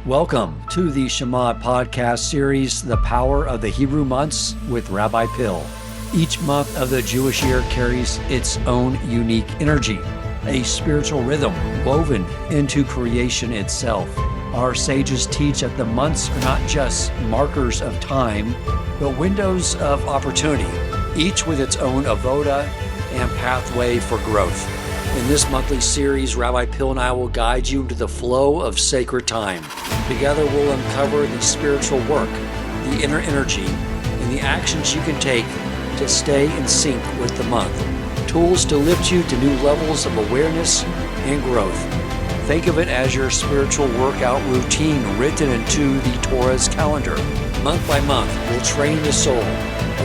Welcome to the Shema podcast series, The Power of the Hebrew Months with Rabbi Pill. Each month of the Jewish year carries its own unique energy, a spiritual rhythm woven into creation itself. Our sages teach that the months are not just markers of time, but windows of opportunity, each with its own avoda and pathway for growth. In this monthly series, Rabbi Pill and I will guide you into the flow of sacred time. Together, we'll uncover the spiritual work, the inner energy, and the actions you can take to stay in sync with the month. Tools to lift you to new levels of awareness and growth. Think of it as your spiritual workout routine written into the Torah's calendar. Month by month, we'll train the soul,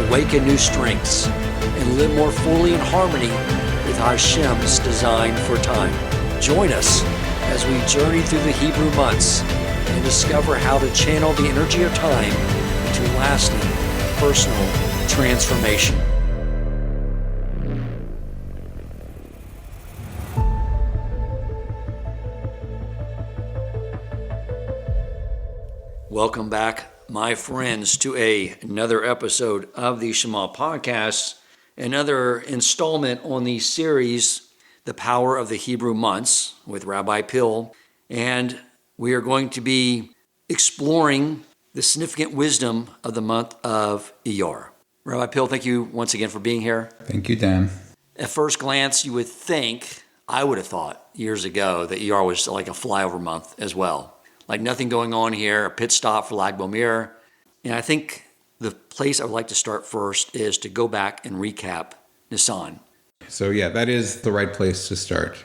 awaken new strengths, and live more fully in harmony with Hashem's design for time. Join us as we journey through the Hebrew months and discover how to channel the energy of time into lasting personal transformation. Welcome back, my friends, to another episode of the Shema podcast. Another installment on the series, The Power of the Hebrew Months with Rabbi Pill. And we are going to be exploring the significant wisdom of the month of Iyar. Rabbi Pill, thank you once again for being here. Thank you, Dan. At first glance, you would think, I would have thought years ago, that Iyar was like a flyover month as well. Like nothing going on here, a pit stop for Lag BaOmer. And I think the place I would like to start first is to go back and recap Nisan. So yeah, that is the right place to start.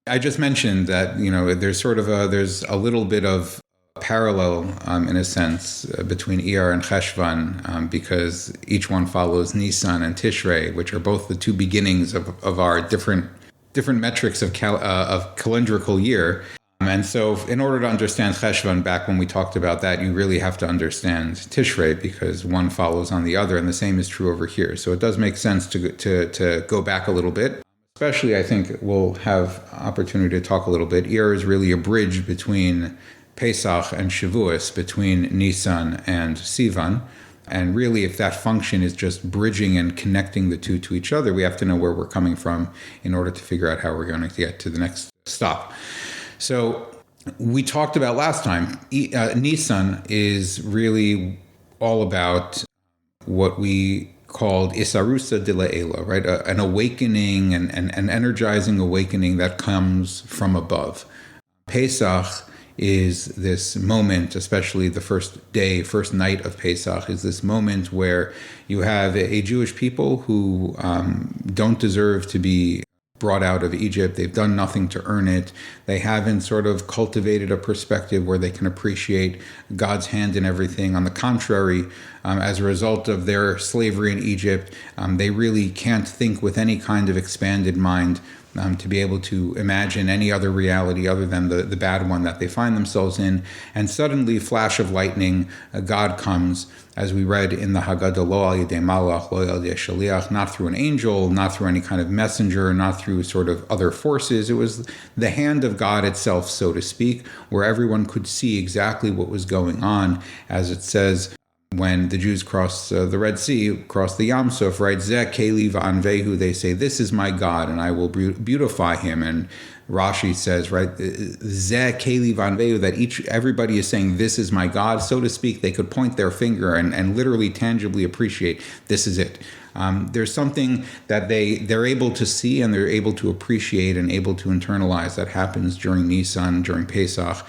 I just mentioned that, there's a little bit of parallel in a sense between Iyar and Cheshvan because each one follows Nisan and Tishrei, which are both the two beginnings of our different metrics of calendrical year. And so in order to understand Cheshvan, back when we talked about that, you really have to understand Tishrei because one follows on the other, and the same is true over here. So it does make sense to go back a little bit. Especially, I think we'll have opportunity to talk a little bit. Iyar is really a bridge between Pesach and Shavuos, between Nisan and Sivan. And really, if that function is just bridging and connecting the two to each other, we have to know where we're coming from in order to figure out how we're going to get to the next stop. So we talked about last time, Nisan is really all about what we called Isarusa de la Ela, right? An awakening, an energizing awakening that comes from above. Pesach is this moment, especially the first night of Pesach, is this moment where you have a Jewish people who don't deserve to be brought out of Egypt. They've done nothing to earn it. They haven't sort of cultivated a perspective where they can appreciate God's hand in everything. On the contrary, as a result of their slavery in Egypt, they really can't think with any kind of expanded mind to be able to imagine any other reality other than the bad one that they find themselves in. And suddenly, flash of lightning, God comes, as we read in the Haggadah, lo al yedei malach, lo al yedei shaliach, not through an angel, not through any kind of messenger, not through sort of other forces. It was the hand of God itself, so to speak, where everyone could see exactly what was going on, as it says, when the Jews crossed the Red Sea, crossed the Yam Suf, right? Zeh keli v'anvehu, they say, this is my God, and I will beautify him. And Rashi says, right, Zeh keli v'anvehu, that everybody is saying, this is my God, so to speak. They could point their finger and literally tangibly appreciate, this is it. There's something that they're able to see and they're able to appreciate and able to internalize that happens during Nisan, during Pesach,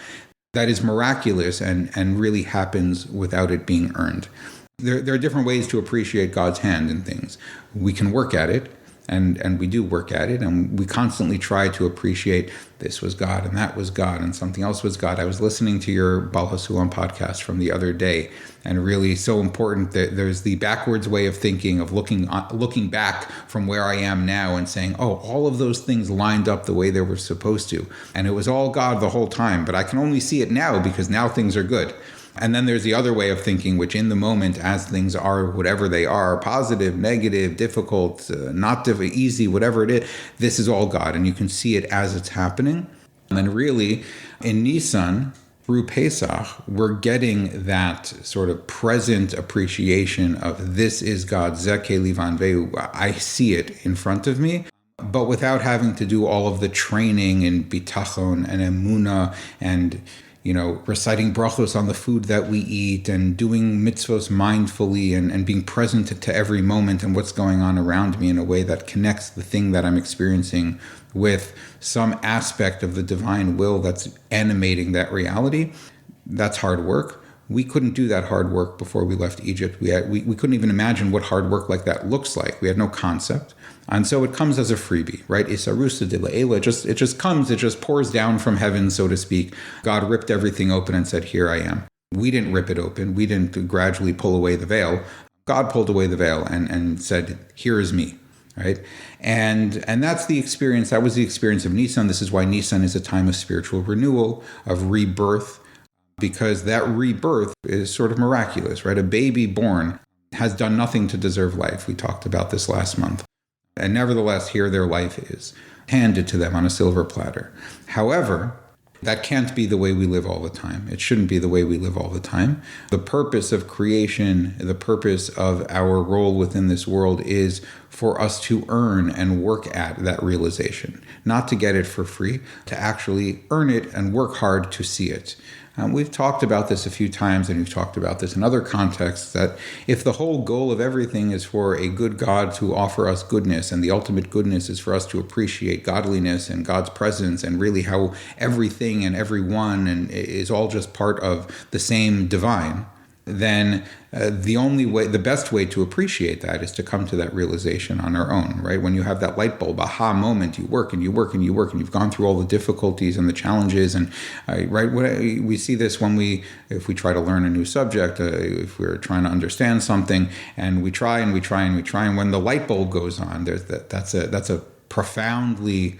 that is miraculous and really happens without it being earned. There are different ways to appreciate God's hand in things. We can work at it, and we do work at it, and we constantly try to appreciate this was God, and that was God, and something else was God. I was listening to your Bal HaSulam podcast from the other day, and really so important that there's the backwards way of thinking, of looking back from where I am now and saying, oh, all of those things lined up the way they were supposed to, and it was all God the whole time, but I can only see it now because now things are good. And then there's the other way of thinking, which in the moment, as things are, whatever they are, positive, negative, difficult, not easy, whatever it is, this is all God. And you can see it as it's happening. And then really, in Nisan, through Pesach, we're getting that sort of present appreciation of this is God, Zeh Keli Vanveu. I see it in front of me, but without having to do all of the training in bitachon and emuna and, reciting brachos on the food that we eat and doing mitzvos mindfully and being present to every moment and what's going on around me in a way that connects the thing that I'm experiencing with some aspect of the divine will that's animating that reality. That's hard work. We couldn't do that hard work before we left Egypt. We couldn't even imagine what hard work like that looks like. We had no concept. And so it comes as a freebie, right? Isarusa de la'ela. It just comes, it just pours down from heaven, so to speak. God ripped everything open and said, here I am. We didn't rip it open. We didn't gradually pull away the veil. God pulled away the veil and said, here is me, right? And that's the experience. That was the experience of Nisan. This is why Nisan is a time of spiritual renewal, of rebirth, because that rebirth is sort of miraculous, right? A baby born has done nothing to deserve life. We talked about this last month. And nevertheless, here their life is handed to them on a silver platter. However, that can't be the way we live all the time. It shouldn't be the way we live all the time. The purpose of creation, the purpose of our role within this world is for us to earn and work at that realization, not to get it for free, to actually earn it and work hard to see it. We've talked about this a few times, and we've talked about this in other contexts, that if the whole goal of everything is for a good God to offer us goodness, and the ultimate goodness is for us to appreciate godliness and God's presence, and really how everything and everyone and is all just part of the same divine, then the best way to appreciate that is to come to that realization on our own, right? When you have that light bulb aha moment, you work and you work and you work, and you've gone through all the difficulties and the challenges, and right, we see this if we try to learn a new subject, if we're trying to understand something, and we try and we try and we try, and when the light bulb goes on, that's a profoundly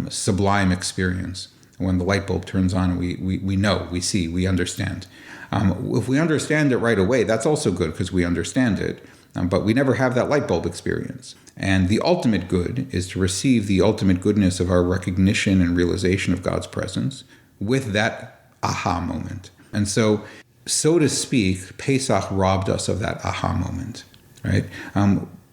sublime experience. When the light bulb turns on, we know, we see, we understand. If we understand it right away, that's also good because we understand it, but we never have that light bulb experience. And the ultimate good is to receive the ultimate goodness of our recognition and realization of God's presence with that aha moment. And so to speak, Pesach robbed us of that aha moment, right?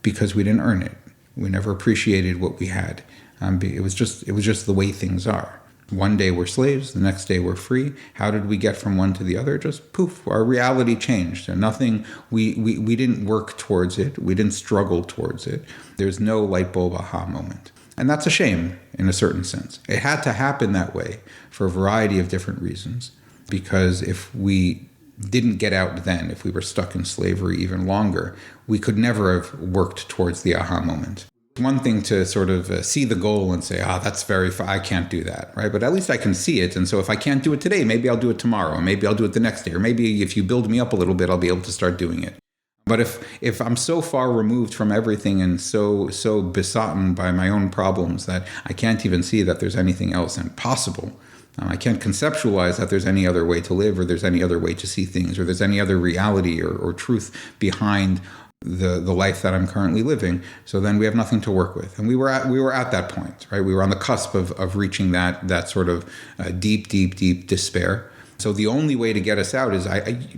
Because we didn't earn it. We never appreciated what we had. It was just the way things are. One day we're slaves, the next day we're free. How did we get from one to the other? Just poof, our reality changed. And nothing, we didn't work towards it. We didn't struggle towards it. There's no light bulb aha moment. And that's a shame in a certain sense. It had to happen that way for a variety of different reasons. Because if we didn't get out then, if we were stuck in slavery even longer, we could never have worked towards the aha moment. One thing to sort of see the goal and say, that's very far, I can't do that, right? But at least I can see it. And so if I can't do it today, maybe I'll do it tomorrow, and maybe I'll do it the next day, or maybe if you build me up a little bit, I'll be able to start doing it. But if I'm so far removed from everything and so besotten by my own problems that I can't even see that there's anything else impossible, I can't conceptualize that there's any other way to live, or there's any other way to see things, or there's any other reality or truth behind the life that I'm currently living. So then we have nothing to work with. And we were at that point, right? We were on the cusp of reaching that sort of deep despair. So the only way to get us out is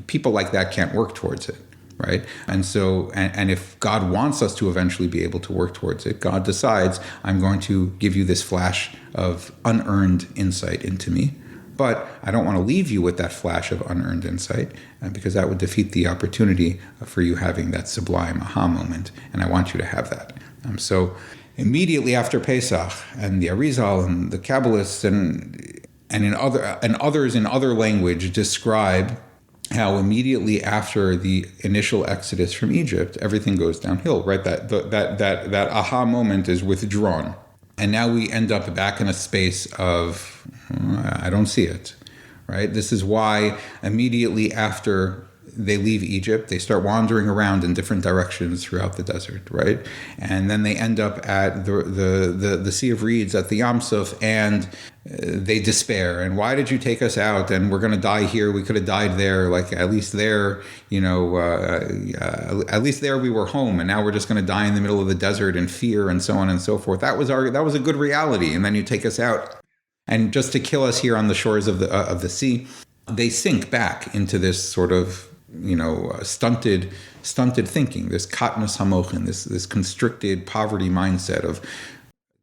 people like that can't work towards it, right? And so, and if God wants us to eventually be able to work towards it, God decides, I'm going to give you this flash of unearned insight into me. But I don't want to leave you with that flash of unearned insight, because that would defeat the opportunity for you having that sublime aha moment. And I want you to have that. So immediately after Pesach, and the Arizal and the Kabbalists and others in other language describe how immediately after the initial exodus from Egypt, everything goes downhill, right? That aha moment is withdrawn. And now we end up back in a space of, I don't see it, right? This is why immediately after they leave Egypt, they start wandering around in different directions throughout the desert, right? And then they end up at the Sea of Reeds, at the Yam Suf, and they despair. And why did you take us out? And we're going to die here. We could have died there. Like, at least there, at least there we were home. And now we're just going to die in the middle of the desert in fear and so on and so forth. That was a good reality. And then you take us out, and just to kill us here on the shores of the sea. they sink back into this sort of, stunted thinking, this katnas hamochin, this constricted poverty mindset of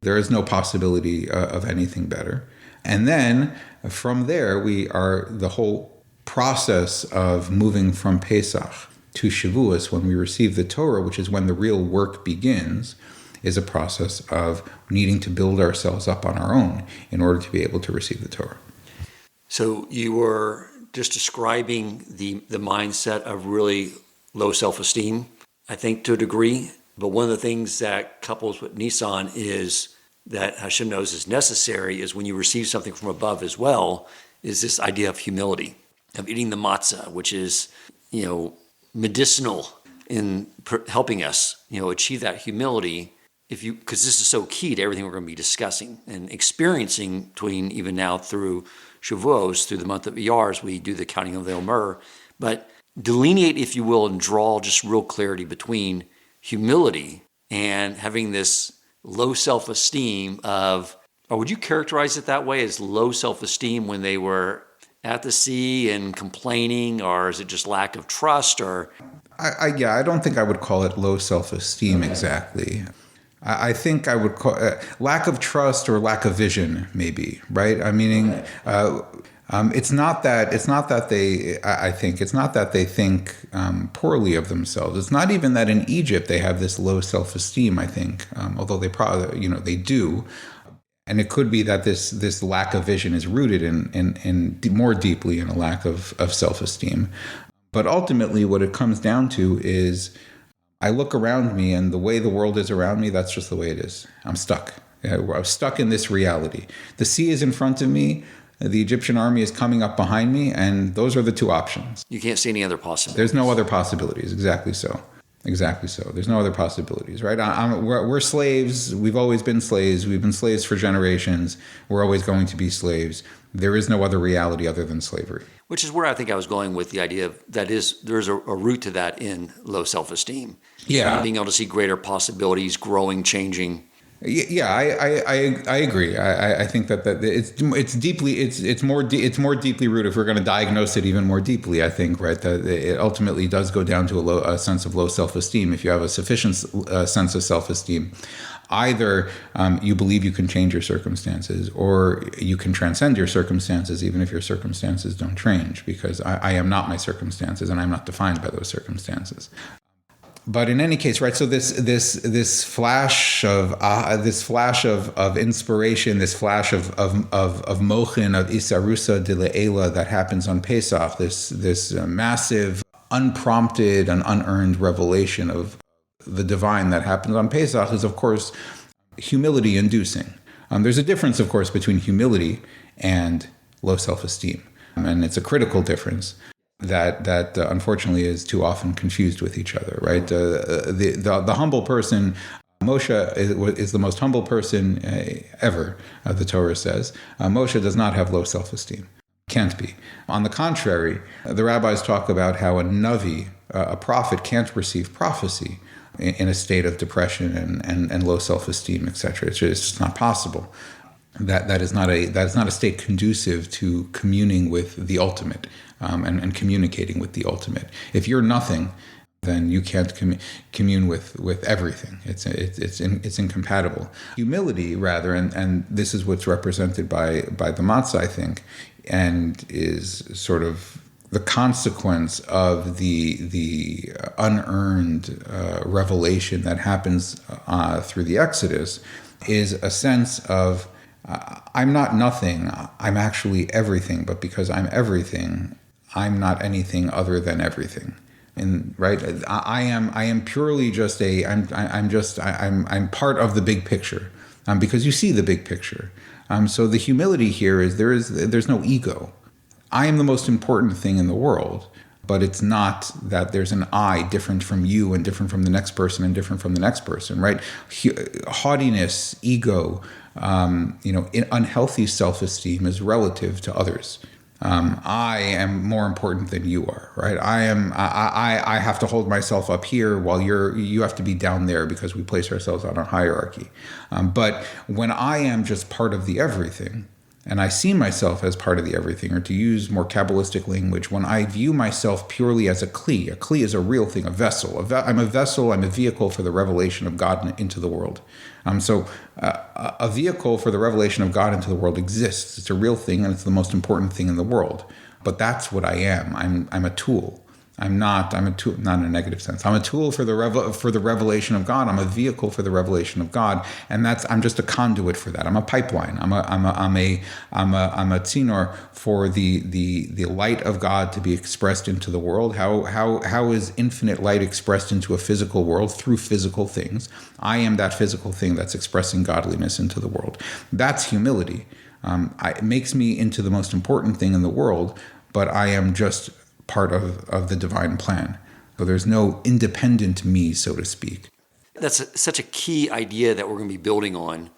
there is no possibility of anything better. And then from there, the whole process of moving from Pesach to Shavuos, when we receive the Torah, which is when the real work begins, is a process of needing to build ourselves up on our own in order to be able to receive the Torah. So you were just describing the mindset of really low self-esteem, I think, to a degree. But one of the things that couples with Nissan is that Hashem knows is necessary is when you receive something from above as well, is this idea of humility, of eating the matzah, which is, medicinal in helping us, achieve that humility. Because this is so key to everything we're going to be discussing and experiencing between even now through Shavuos, through the month of Iyar, as we do the counting of the Omer. But delineate, if you will, and draw just real clarity between humility and having this low self-esteem or would you characterize it that way, as low self-esteem when they were at the sea and complaining, or is it just lack of trust? Or I don't think I would call it low self-esteem exactly. I think I would call lack of trust or lack of vision, maybe, right? It's not that they think poorly of themselves. It's not even that in Egypt they have this low self-esteem, I think, although they probably, they do. And it could be that this lack of vision is rooted in more deeply in a lack of self-esteem. But ultimately what it comes down to is I look around me, and the way the world is around me, that's just the way it is. I'm stuck. I'm stuck in this reality. The sea is in front of me. The Egyptian army is coming up behind me, and those are the two options. You can't see any other possibilities. There's no other possibilities. Exactly so. There's no other possibilities, right? We're slaves. We've always been slaves. We've been slaves for generations. We're always going to be slaves. There is no other reality other than slavery. Which is where I think I was going with the idea of there's a root to that in low self-esteem. Yeah. Being able to see greater possibilities, growing, changing. Yeah, I agree. I think that it's more deeply rooted. If we're going to diagnose it even more deeply, I think, right, that it ultimately does go down to a sense of low self-esteem. If you have a sufficient sense of self-esteem, either you believe you can change your circumstances, or you can transcend your circumstances, even if your circumstances don't change, because I am not my circumstances, and I'm not defined by those circumstances. But in any case, right? So this flash of inspiration, this flash of mochin, of isarusa de le'ela that happens on Pesach, this massive, unprompted and unearned revelation of the divine that happens on Pesach is, of course, humility-inducing. There's a difference, of course, between humility and low self-esteem, and it's a critical difference that unfortunately is too often confused with each other, right? The humble person, Moshe is the most humble person ever, the Torah says. Moshe does not have low self-esteem. Can't be. On the contrary, the rabbis talk about how a Navi, a prophet, can't receive prophecy in a state of depression and low self-esteem, etc. It's just not possible. That is not a state conducive to communing with the ultimate and communicating with the ultimate. If you're nothing, then you can't commune with everything. It's incompatible. Humility, rather, and this is what's represented by the matzah, I think, and is sort of the consequence of the unearned revelation that happens through the Exodus, is a sense of I'm not nothing, I'm actually everything, but because I'm everything, I'm not anything other than everything. And right, I am purely just I'm part of the big picture, because you see the big picture. So the humility here is there's no ego. I am the most important thing in the world, but it's not that there's an I different from you and different from the next person and different from the next person, right? Haughtiness, ego, unhealthy self-esteem is relative to others. I am more important than you are, right? I have to hold myself up here while you have to be down there, because we place ourselves on a hierarchy. But when I am just part of the everything, and I see myself as part of the everything, or to use more Kabbalistic language, when I view myself purely as a kli is a real thing, a vessel. I'm a vessel, I'm a vehicle for the revelation of God into the world. A vehicle for the revelation of God into the world exists. It's a real thing, and it's the most important thing in the world. But that's what I am. I'm a tool. I'm a tool, not in a negative sense. I'm a tool for the revelation of God. I'm a vehicle for the revelation of God, and I'm just a conduit for that. I'm a pipeline. I'm a tzinor for the light of God to be expressed into the world. How is infinite light expressed into a physical world? Through physical things. I am that physical thing that's expressing godliness into the world. That's humility. It makes me into the most important thing in the world, but I am just part of the divine plan. So there's no independent me, so to speak. That's such a key idea that we're going to be building on.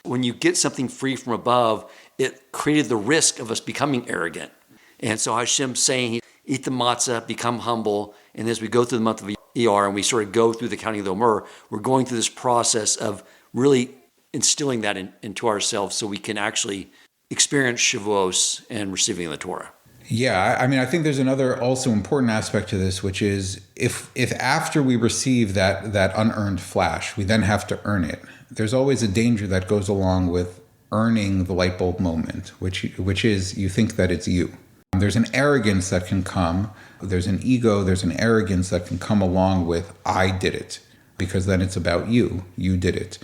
When you get something free from above, it created the risk of us becoming arrogant. And so Hashem's saying, eat the matzah, become humble. And as we go through the month of Iyar and we sort of go through the counting of the Omer, we're going through this process of really instilling that into ourselves so we can actually experience Shavuos and receiving the Torah. Yeah, I think there's another also important aspect to this, which is if after we receive that unearned flash, we then have to earn it, there's always a danger that goes along with earning the light bulb moment, which is you think that it's you. There's an arrogance that can come, there's an ego, there's an arrogance that can come along with I did it, because then it's about you did it.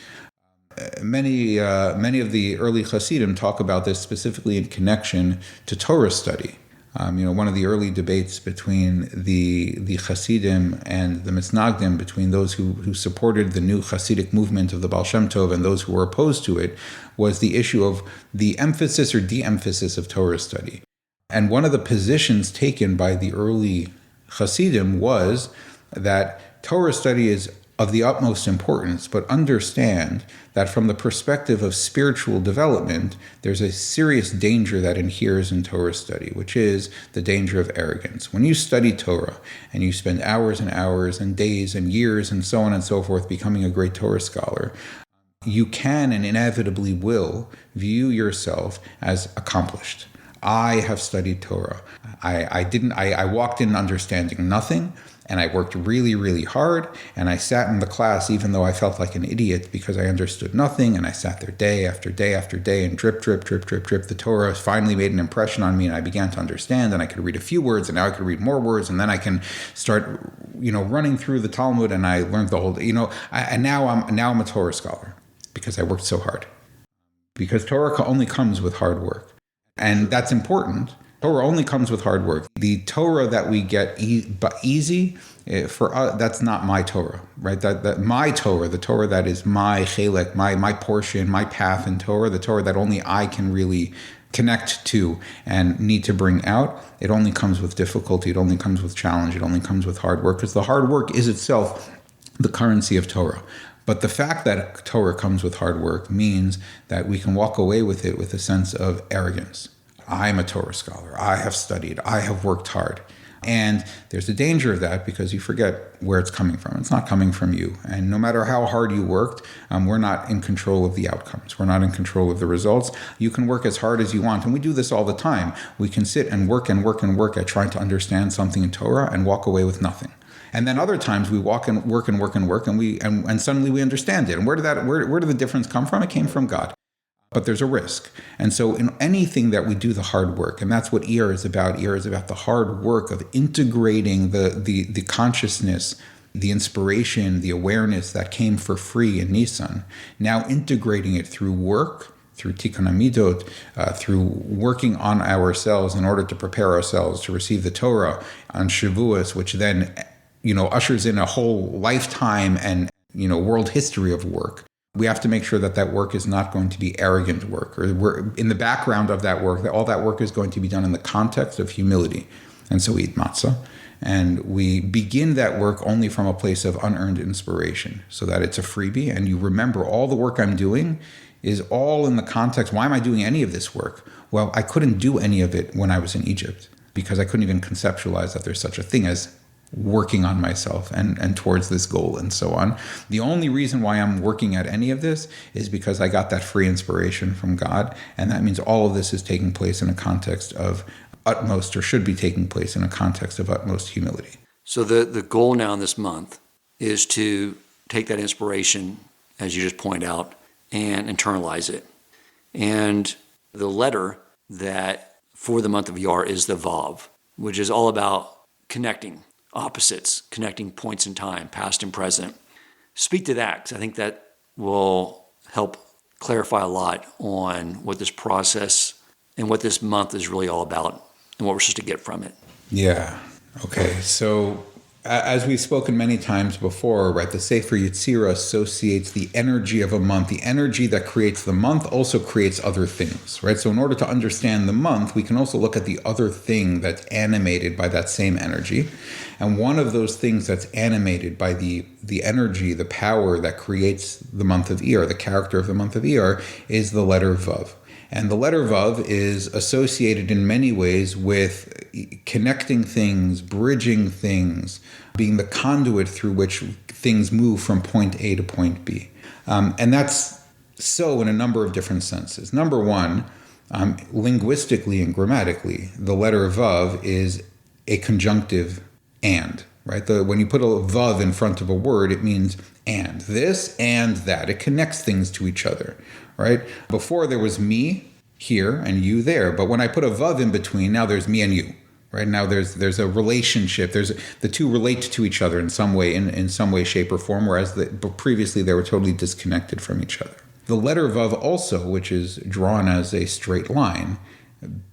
Many of the early Hasidim talk about this specifically in connection to Torah study. One of the early debates between the Hasidim and the Mitznagdim, between those who supported the new Hasidic movement of the Baal Shem Tov and those who were opposed to it, was the issue of the emphasis or de-emphasis of Torah study. And one of the positions taken by the early Hasidim was that Torah study is of the utmost importance, but understand that from the perspective of spiritual development, there's a serious danger that inheres in Torah study, which is the danger of arrogance. When you study Torah and you spend hours and hours and days and years and so on and so forth becoming a great Torah scholar, you can and inevitably will view yourself as accomplished. I have studied Torah. I walked in understanding nothing, and I worked really, really hard, and I sat in the class even though I felt like an idiot because I understood nothing, and I sat there day after day after day, and drip, drip, drip, drip, drip. The Torah finally made an impression on me, and I began to understand, and I could read a few words, and now I could read more words, and then I can start, running through the Talmud, and I learned the whole, and now I'm a Torah scholar because I worked so hard. Because Torah only comes with hard work. And that's important. Torah only comes with hard work. The Torah that we get easy, for us, that's not my Torah, right? That my Torah, the Torah that is my chelek, my portion, my path in Torah, the Torah that only I can really connect to and need to bring out, it only comes with difficulty, it only comes with challenge, it only comes with hard work, because the hard work is itself the currency of Torah. But the fact that Torah comes with hard work means that we can walk away with it with a sense of arrogance. I'm a Torah scholar. I have studied. I have worked hard. And there's a danger of that because you forget where it's coming from. It's not coming from you. And no matter how hard you worked, we're not in control of the outcomes. We're not in control of the results. You can work as hard as you want. And we do this all the time. We can sit and work and work and work at trying to understand something in Torah and walk away with nothing. And then other times we walk and work and work and work and suddenly we understand it. And where did the difference come from? It came from God. But there's a risk. And so in anything that we do the hard work, and that's what Iyar is about. Iyar is about the hard work of integrating the consciousness, the inspiration, the awareness that came for free in Nisan, now integrating it through work, through Tikkun Hamidot, through working on ourselves in order to prepare ourselves to receive the Torah on Shavuos, which then ushers in a whole lifetime and world history of work. We have to make sure that work is not going to be arrogant work, or we're in the background of that work, that all that work is going to be done in the context of humility. And so we eat matzah, and we begin that work only from a place of unearned inspiration, so that it's a freebie, and you remember all the work I'm doing is all in the context. Why am I doing any of this work? Well, I couldn't do any of it when I was in Egypt, because I couldn't even conceptualize that there's such a thing as working on myself and towards this goal and so on. The only reason why I'm working at any of this is because I got that free inspiration from God. And that means all of this is taking place in a context of utmost, or should be taking place in a context of utmost humility. So the goal now in this month is to take that inspiration, as you just point out, and internalize it. And the letter that for the month of Iyar is the Vav, which is all about connecting opposites, connecting points in time, past and present. Speak to that, because I think that will help clarify a lot on what this process and what this month is really all about and what we're supposed to get from it. Yeah. Okay. So as we've spoken many times before, right, the Sefer Yetzirah associates the energy of a month. The energy that creates the month also creates other things, right? So in order to understand the month, we can also look at the other thing that's animated by that same energy. And one of those things that's animated by the energy, the power that creates the month of Iyar, the character of the month of Iyar, is the letter Vav. And the letter Vav is associated in many ways with connecting things, bridging things, being the conduit through which things move from point A to point B. And that's so in a number of different senses. Number one, linguistically and grammatically, the letter Vav is a conjunctive and, right? When you put a Vav in front of a word, it means and. This and that. It connects things to each other, right? Before there was me here and you there, but when I put a Vav in between, now there's me and you, right? Now there's a relationship. The two relate to each other in some way, in some way, shape, or form, whereas previously they were totally disconnected from each other. The letter Vav also, which is drawn as a straight line,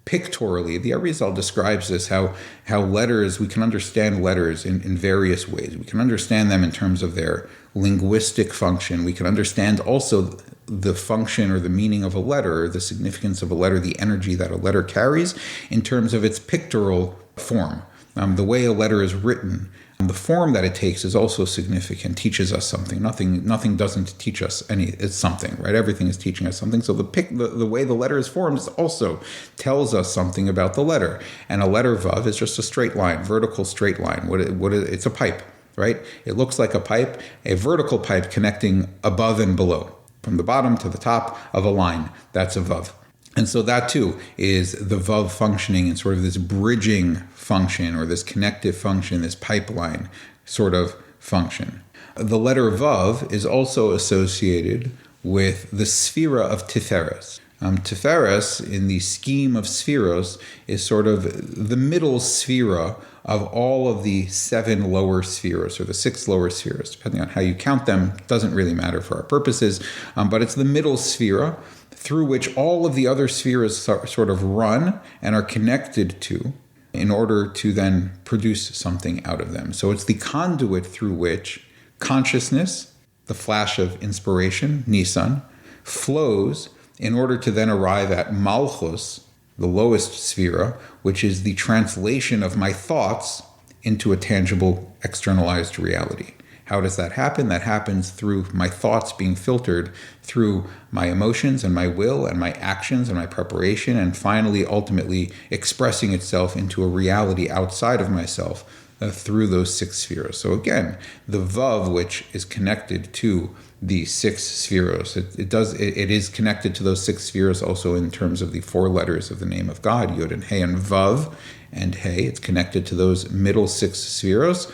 pictorially, the Arizal describes this, how letters, we can understand letters in various ways. We can understand them in terms of their linguistic function. We can understand also the function or the meaning of a letter, the significance of a letter, the energy that a letter carries in terms of its pictorial form. The way a letter is written, the form that it takes is also significant, teaches us something. Nothing doesn't teach us it's something, right? Everything is teaching us something. So the way the letter is formed also tells us something about the letter. And a letter Vav is just a straight line, vertical straight line. It's a pipe, right? It looks like a pipe, a vertical pipe connecting above and below, from the bottom to the top of a line. That's a Vav. And so that too is the Vav functioning in sort of this bridging function, or this connective function, this pipeline sort of function. The letter Vav is also associated with the Sphira of Tiferes. Tiferes, in the scheme of Spheros, is sort of the middle Sphira of all of the 7 lower spheres, or the 6 lower spheres, depending on how you count them. It doesn't really matter for our purposes, but it's the middle Sphira through which all of the other spheres sort of run and are connected to in order to then produce something out of them. So it's the conduit through which consciousness, the flash of inspiration, Nisan, flows in order to then arrive at Malchus, the lowest sphera, which is the translation of my thoughts into a tangible, externalized reality. How does that happen? That happens through my thoughts being filtered through my emotions and my will and my actions and my preparation, and finally, ultimately, expressing itself into a reality outside of myself through those 6 spheres. So again, the Vav, which is connected to the 6 spheres, it is connected to those 6 spheres also in terms of the 4 letters of the name of God, Yod and Hey and Vav and Hey. It's connected to those middle 6 spheres.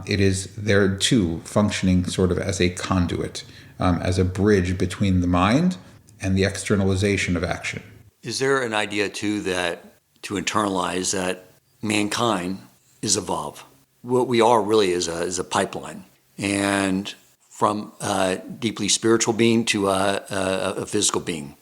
It is there too functioning sort of as a conduit, as a bridge between the mind and the externalization of action. Is there an idea too that to internalize that mankind is a Vav? What we are really is a pipeline, and from a deeply spiritual being to a physical being,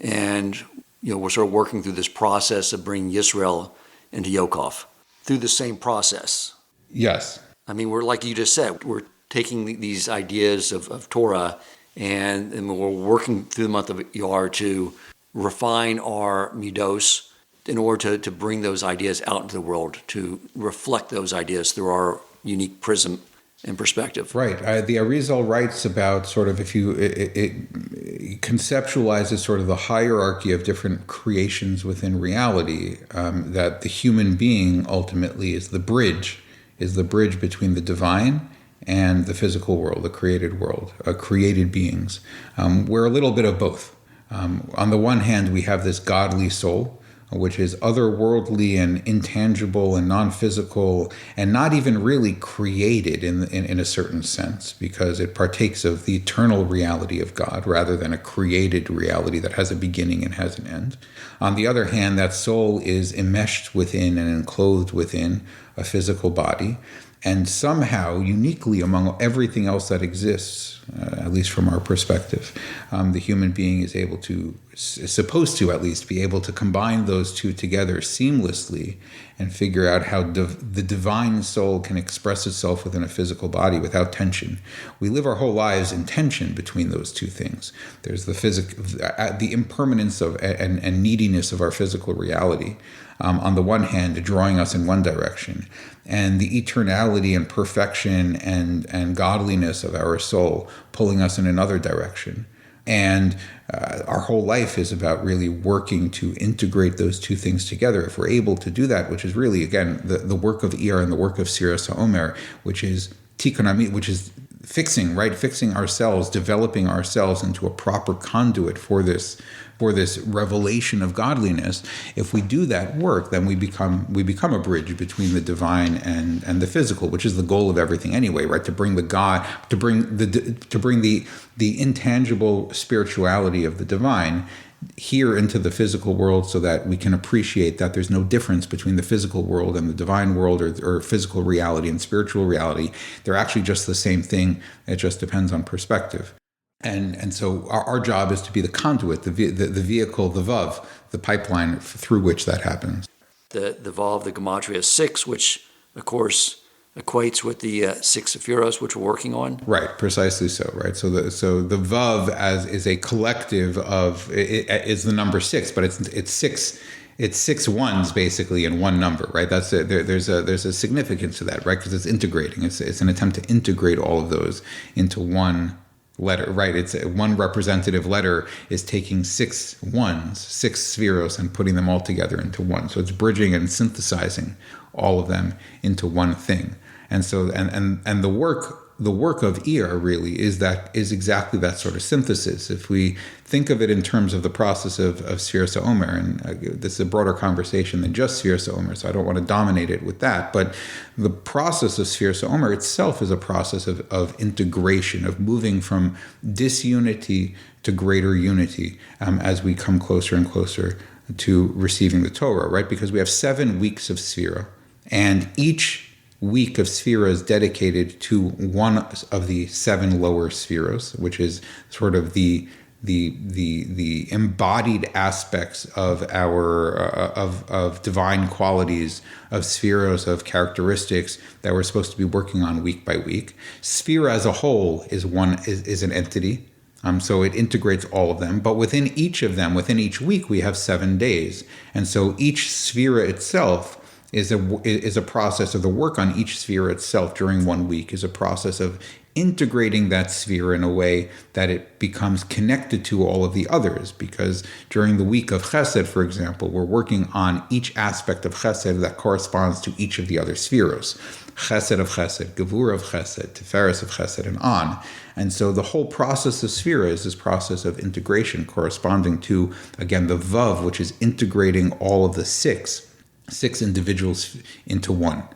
and we're sort of working through this process of bringing Yisrael into Yokov through the same process. Yes. I mean, we're, like you just said, we're taking these ideas of Torah and we're working through the month of Iyar to refine our midos in order to bring those ideas out into the world, to reflect those ideas through our unique prism and perspective. Right. The Arizal writes about sort of, it conceptualizes sort of the hierarchy of different creations within reality, that the human being ultimately is the bridge is the bridge between the divine and the physical world, the created world, created beings. We're a little bit of both. On the one hand, we have this godly soul, which is otherworldly and intangible and non-physical and not even really created in a certain sense, because it partakes of the eternal reality of God rather than a created reality that has a beginning and has an end. On the other hand, that soul is enmeshed within and enclosed within a physical body, and somehow, uniquely among everything else that exists, at least from our perspective, the human being is supposed to at least be able to combine those two together seamlessly and figure out how the divine soul can express itself within a physical body without tension. We live our whole lives in tension between those two things. There's the impermanence of and neediness of our physical reality, on the one hand, drawing us in one direction, and the eternality and perfection and godliness of our soul pulling us in another direction. And our whole life is about really working to integrate those two things together. If we're able to do that, which is really, again, the work of Iyar and the work of Sfiras HaOmer, which is Tikkun Amit, which is fixing ourselves, developing ourselves into a proper conduit for this revelation of godliness. If we do that work, then we become a bridge between the divine and the physical, which is the goal of everything anyway, right? To bring the intangible spirituality of the divine here into the physical world, so that we can appreciate that there's no difference between the physical world and the divine world, or physical reality and spiritual reality. They're actually just the same thing. It just depends on perspective. And so our job is to be the conduit, the vehicle, the vav, the pipeline through which that happens. The vav, the gematria 6, which of course equates with the 6 Sephiros, which we're working on. Right, precisely so. Right, so the vav is a collective of, is the number 6, but it's six. It's 6 ones basically in one number, right? That's there's a significance to that, right? Because it's integrating. It's an attempt to integrate all of those into one letter, right? It's one representative letter is taking 6 ones, 6 spheros, and putting them all together into one. So it's bridging and synthesizing all of them into one thing. And so and the work of Iyar really is exactly that sort of synthesis. If we think of it in terms of the process of Sfiras HaOmer, and this is a broader conversation than just Sfiras HaOmer, so I don't want to dominate it with that, but the process of Sfiras HaOmer itself is a process of integration, of moving from disunity to greater unity, as we come closer and closer to receiving the Torah, right? Because we have 7 weeks of Sfira, and each week of Sfira is dedicated to one of the 7 lower Sfiros, which is sort of the embodied aspects of our of divine qualities, of Sfiros, of characteristics that we're supposed to be working on week by week. Sfira as a whole is an entity. So it integrates all of them, but within each of them, within each week, we have 7 days, and so each Sfira itself is a process of the work on each sphere itself during 1 week is a process of integrating that sphere in a way that it becomes connected to all of the others. Because during the week of Chesed, for example, we're working on each aspect of Chesed that corresponds to each of the other spheros. Chesed of Chesed, Gevura of Chesed, Tiferes of Chesed, and on. And so the whole process of Sfira is this process of integration corresponding to, again, the Vav, which is integrating all of the 6 individuals into one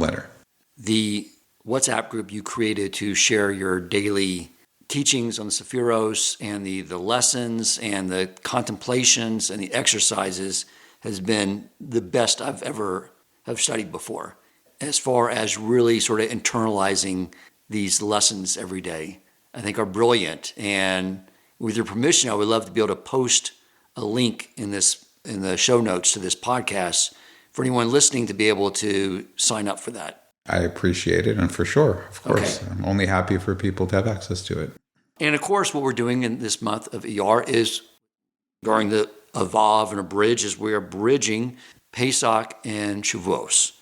letter. The WhatsApp group you created to share your daily teachings on the Sephiros and the lessons and the contemplations and the exercises has been the best I've ever have studied before, as far as really sort of internalizing these lessons every day. I think are brilliant. And with your permission, I would love to be able to post a link in the show notes to this podcast for anyone listening to be able to sign up for that. I appreciate it, and for sure, of course. Okay. I'm only happy for people to have access to it. And of course, what we're doing in this month of Iyar is, during the Avav and a bridge, is we are bridging Pesach and Shavuos,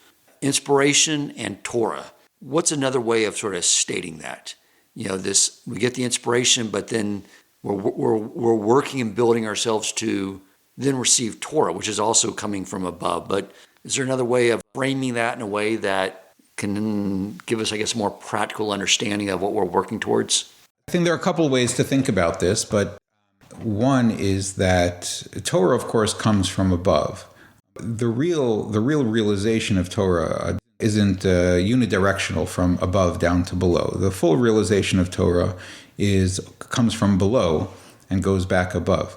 inspiration and Torah. What's another way of sort of stating that? We get the inspiration, but then we're working and building ourselves to then receive Torah, which is also coming from above. But is there another way of framing that in a way that can give us, I guess, a more practical understanding of what we're working towards? I think there are a couple ways to think about this, but one is that Torah, of course, comes from above. The real realization of Torah isn't unidirectional from above down to below. The full realization of Torah comes from below and goes back above.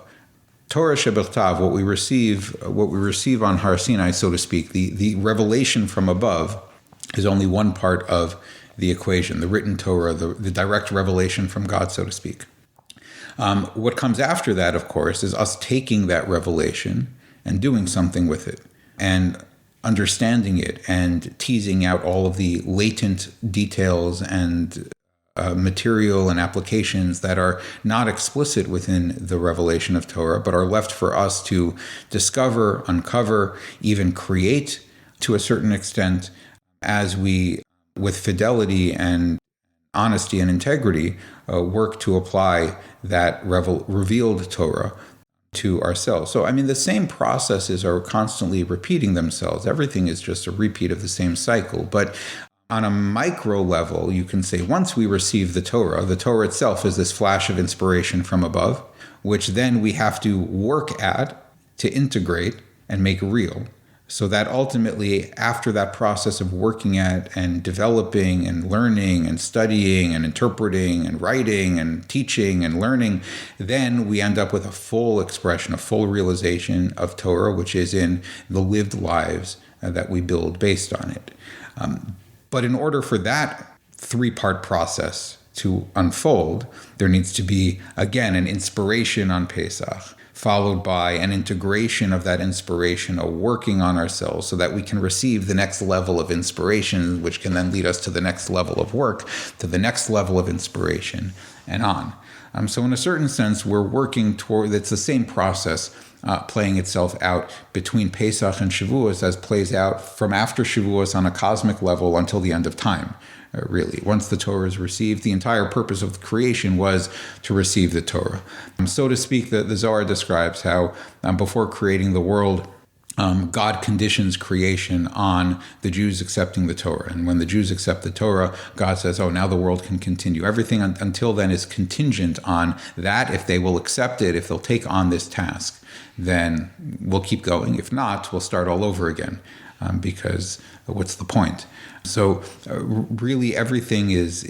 Torah Shebechtav, what we receive on Har Sinai, so to speak, the revelation from above is only one part of the equation, the written Torah, the direct revelation from God, so to speak. What comes after that, of course, is us taking that revelation and doing something with it and understanding it and teasing out all of the latent details and material and applications that are not explicit within the revelation of Torah, but are left for us to discover, uncover, even create to a certain extent as we, with fidelity and honesty and integrity, work to apply that revealed Torah to ourselves. So, the same processes are constantly repeating themselves. Everything is just a repeat of the same cycle. But on a micro level, you can say once we receive the Torah itself is this flash of inspiration from above, which then we have to work at to integrate and make real. So that ultimately, after that process of working at and developing and learning and studying and interpreting and writing and teaching and learning, then we end up with a full expression, a full realization of Torah, which is in the lived lives that we build based on it. But in order for that three-part process to unfold, there needs to be, again, an inspiration on Pesach, followed by an integration of that inspiration, a working on ourselves so that we can receive the next level of inspiration, which can then lead us to the next level of work, to the next level of inspiration, and on. So in a certain sense, we're working toward, it's the same process playing itself out between Pesach and Shavuos as plays out from after Shavuos on a cosmic level until the end of time. Really, once the Torah is received, the entire purpose of the creation was to receive the Torah. So to speak, the Zohar describes how before creating the world, God conditions creation on the Jews accepting the Torah. And when the Jews accept the Torah, God says, oh, now the world can continue. Everything until then is contingent on that. If they will accept it, if they'll take on this task, then we'll keep going. If not, we'll start all over again. Because what's the point? So really, everything is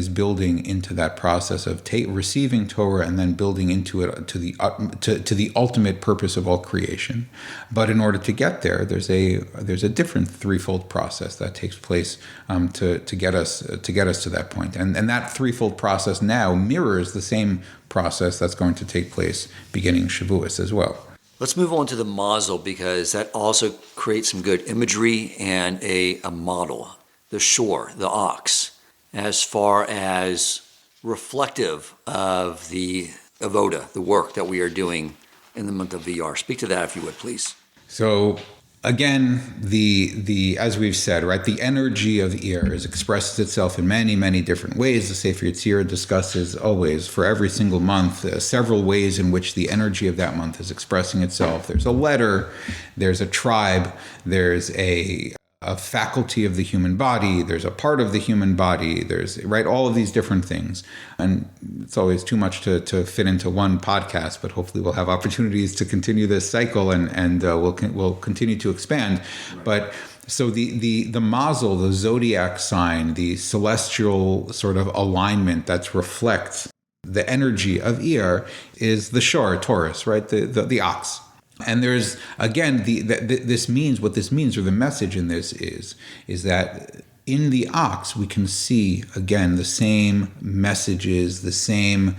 building into that process of receiving Torah and then building into it to the ultimate purpose of all creation. But in order to get there, there's a different threefold process that takes place to get us to that point. And that threefold process now mirrors the same process that's going to take place beginning Shavuos as well. Let's move on to the mazel, because that also creates some good imagery and a model. The shore, the ox, as far as reflective of the avoda, the work that we are doing in the month of Iyar. Speak to that if you would, please. So again, the as we've said, right, the energy of Iyar expresses itself in many, many different ways. The Sefer Yetzirah discusses always, for every single month, several ways in which the energy of that month is expressing itself. There's a letter, there's a tribe, there's a faculty of the human body, there's a part of the human body, there's, right, all of these different things. And it's always too much to fit into one podcast, but hopefully we'll have opportunities to continue this cycle and we'll continue to expand. Right. But so the mazel, the zodiac sign, the celestial sort of alignment that reflects the energy of Iyar is the shor, Taurus, right, the ox. And there's, again, this means, what this means, or the message in this is that in the ox, we can see, again, the same messages, the same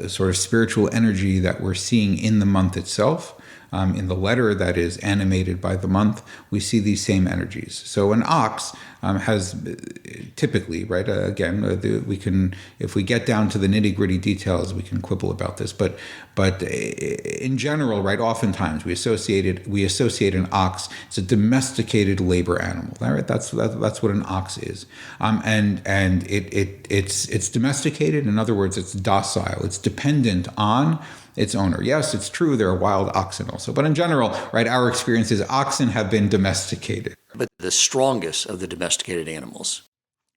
sort of spiritual energy that we're seeing in the month itself. In the letter that is animated by the month, we see these same energies. So an ox has typically, right, we can, if we get down to the nitty-gritty details, we can quibble about this, but in general, right, oftentimes we associate an ox, it's a domesticated labor animal, right? That's what an ox is. And it's domesticated. In other words, it's docile. It's dependent on its owner. Yes, it's true there are wild oxen also, but in general, right, our experience is oxen have been domesticated. But the strongest of the domesticated animals.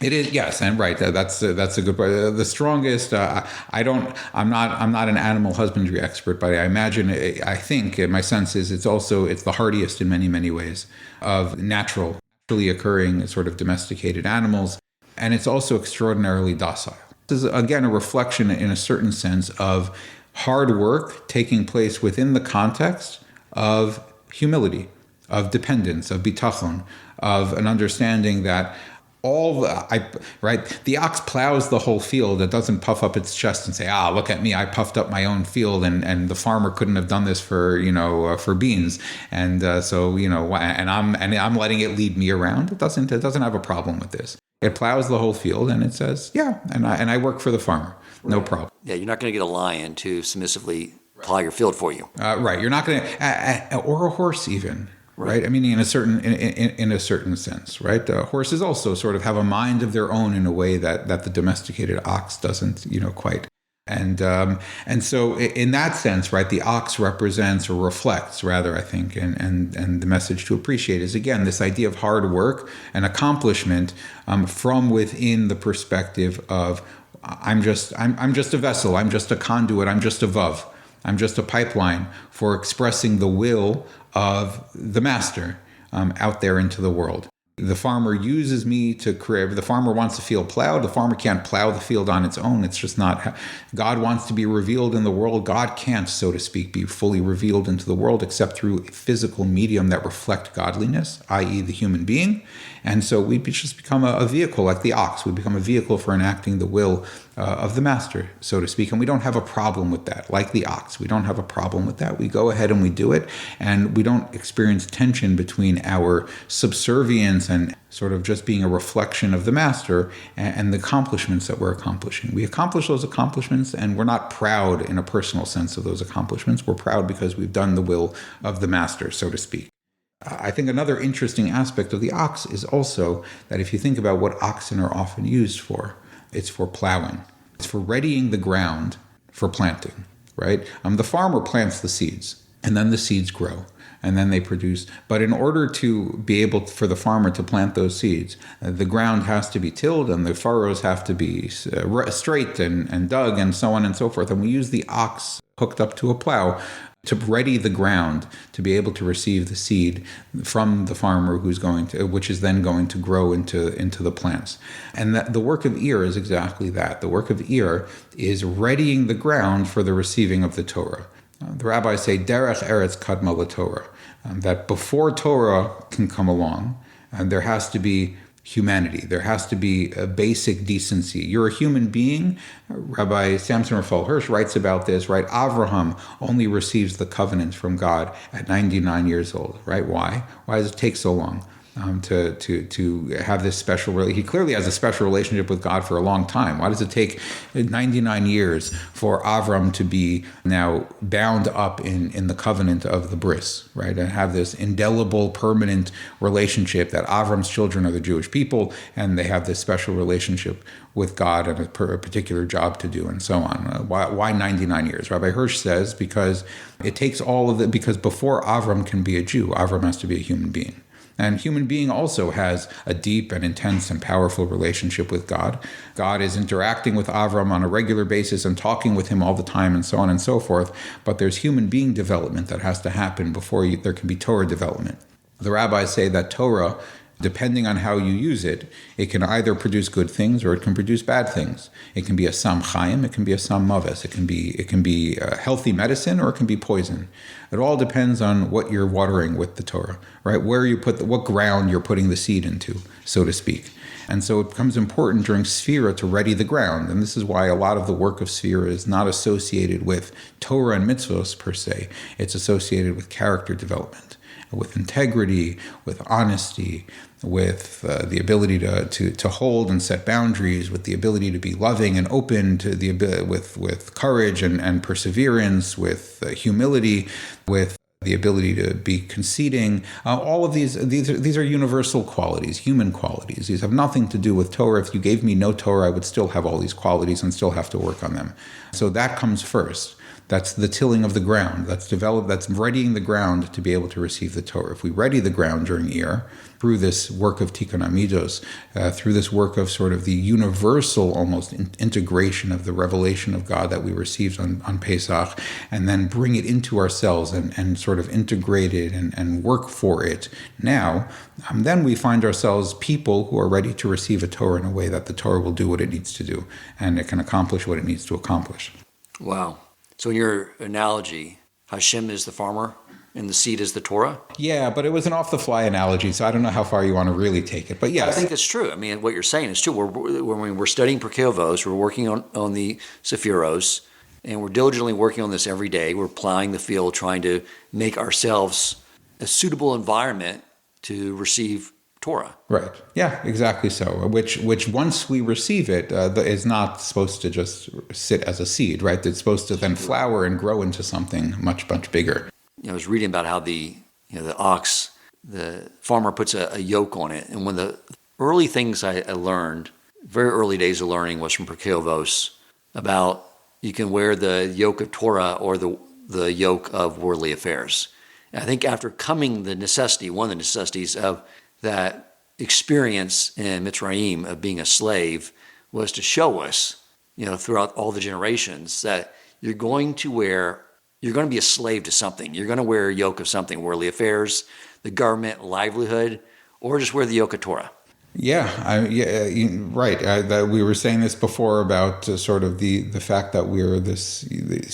It is, yes, and right. That's a good point. The strongest. I'm not an animal husbandry expert, but I imagine. I think my sense is it's the hardiest in many ways of naturally occurring sort of domesticated animals, and it's also extraordinarily docile. This is again a reflection, in a certain sense, of hard work taking place within the context of humility, of dependence, of bitachon, of an understanding that the ox plows the whole field. It doesn't puff up its chest and say, look at me, I puffed up my own field, and the farmer couldn't have done this for beans, and I'm letting it lead me around. It doesn't have a problem with this. It plows the whole field and it says, and I work for the farmer, no problem. Yeah, you're not going to get a lion to submissively plow your field for you. Right, you're not going to, or a horse even. Right. I mean, in a certain sense, right? Horses also sort of have a mind of their own in a way that the domesticated ox doesn't, quite. And so in that sense, right, the ox represents or reflects, rather, I think, and the message to appreciate is, again, this idea of hard work and accomplishment from within the perspective of I'm just a vessel, I'm just a conduit, I'm just a vav. I'm just a pipeline for expressing the will of the master out there into the world. The farmer uses me to create. The farmer wants the field plowed. The farmer can't plow the field on its own. It's just not. God wants to be revealed in the world. God can't, so to speak, be fully revealed into the world except through a physical medium that reflect godliness, i.e. the human being. And so we just become a vehicle, like the ox. We become a vehicle for enacting the will of the master, so to speak. And we don't have a problem with that. Like the ox, we don't have a problem with that. We go ahead and we do it. And we don't experience tension between our subservience and sort of just being a reflection of the master and the accomplishments that we're accomplishing. We accomplish those accomplishments, and we're not proud in a personal sense of those accomplishments. We're proud because we've done the will of the master, so to speak. I think another interesting aspect of the ox is also that if you think about what oxen are often used for, it's for plowing. It's for readying the ground for planting, right? The farmer plants the seeds, and then the seeds grow, and then they produce. But in order to be able for the farmer to plant those seeds, the ground has to be tilled, and the furrows have to be straight and dug, and so on and so forth. And we use the ox hooked up to a plow to ready the ground to be able to receive the seed from the farmer which is then going to grow into the plants. And that the work of Iyar is exactly that. The work of Iyar is readying the ground for the receiving of the Torah. The rabbis say, Derech Eretz Kadma LaTorah, that before Torah can come along, there has to be humanity. There has to be a basic decency. You're a human being. Rabbi Samson Raphael Hirsch writes about this, right? Avraham only receives the covenant from God at 99 years old, right? Why? Why does it take so long to have this special? He clearly has a special relationship with God for a long time. Why does it take 99 years for Avram to be now bound up in the covenant of the bris, right? And have this indelible, permanent relationship that Avram's children are the Jewish people, and they have this special relationship with God and a particular job to do, and so on. Why 99 years? Rabbi Hirsch says because it takes all of it, because before Avram can be a Jew, Avram has to be a human being. And human being also has a deep and intense and powerful relationship with God. God is interacting with Avram on a regular basis and talking with him all the time and so on and so forth. But there's human being development that has to happen before there can be Torah development. The rabbis say that Torah, depending on how you use it, it can either produce good things or it can produce bad things. It can be a sam chaim, it can be a sam maves. It can be a healthy medicine, or it can be poison. It all depends on what you're watering with the Torah, right? Where you put what ground you're putting the seed into, so to speak. And so it becomes important during Sefira to ready the ground. And this is why a lot of the work of Sefira is not associated with Torah and mitzvos per se. It's associated with character development, with integrity, with honesty, with the ability to hold and set boundaries, with the ability to be loving and open to with courage and perseverance, with humility, with the ability to be conceding. All of these are universal qualities, human qualities. These have nothing to do with Torah. If you gave me no Torah, I would still have all these qualities and still have to work on them. So that comes first. That's the tilling of the ground. That's readying the ground to be able to receive the Torah. If we ready the ground during Iyar, through this work of Tikkun Amidos, through this work of sort of the universal almost integration of the revelation of God that we received on Pesach, and then bring it into ourselves and sort of integrate it and work for it now, then we find ourselves people who are ready to receive a Torah in a way that the Torah will do what it needs to do, and it can accomplish what it needs to accomplish. Wow. So in your analogy, Hashem is the farmer and the seed is the Torah? Yeah, but it was an off-the-fly analogy, so I don't know how far you want to really take it. But yes. I think that's true. I mean, what you're saying is true. When we're studying Pirkei Avos, we're working on the Sephiros, and we're diligently working on this every day. We're plowing the field, trying to make ourselves a suitable environment to receive Torah. Right. Yeah, exactly so. Which once we receive it, is not supposed to just sit as a seed, right? It's supposed to then flower and grow into something much, much bigger. I was reading about how the ox, the farmer puts a yoke on it. And one of the early things I learned, very early days of learning, was from Pirkei Avos about you can wear the yoke of Torah or the yoke of worldly affairs. And I think after coming one of the necessities of that experience in Mitzrayim of being a slave was to show us, throughout all the generations, that you're going to be a slave to something. You're going to wear a yoke of something, worldly affairs, the government, livelihood, or just wear the yoke of Torah. Yeah, right. We were saying this before about sort of the fact that we're this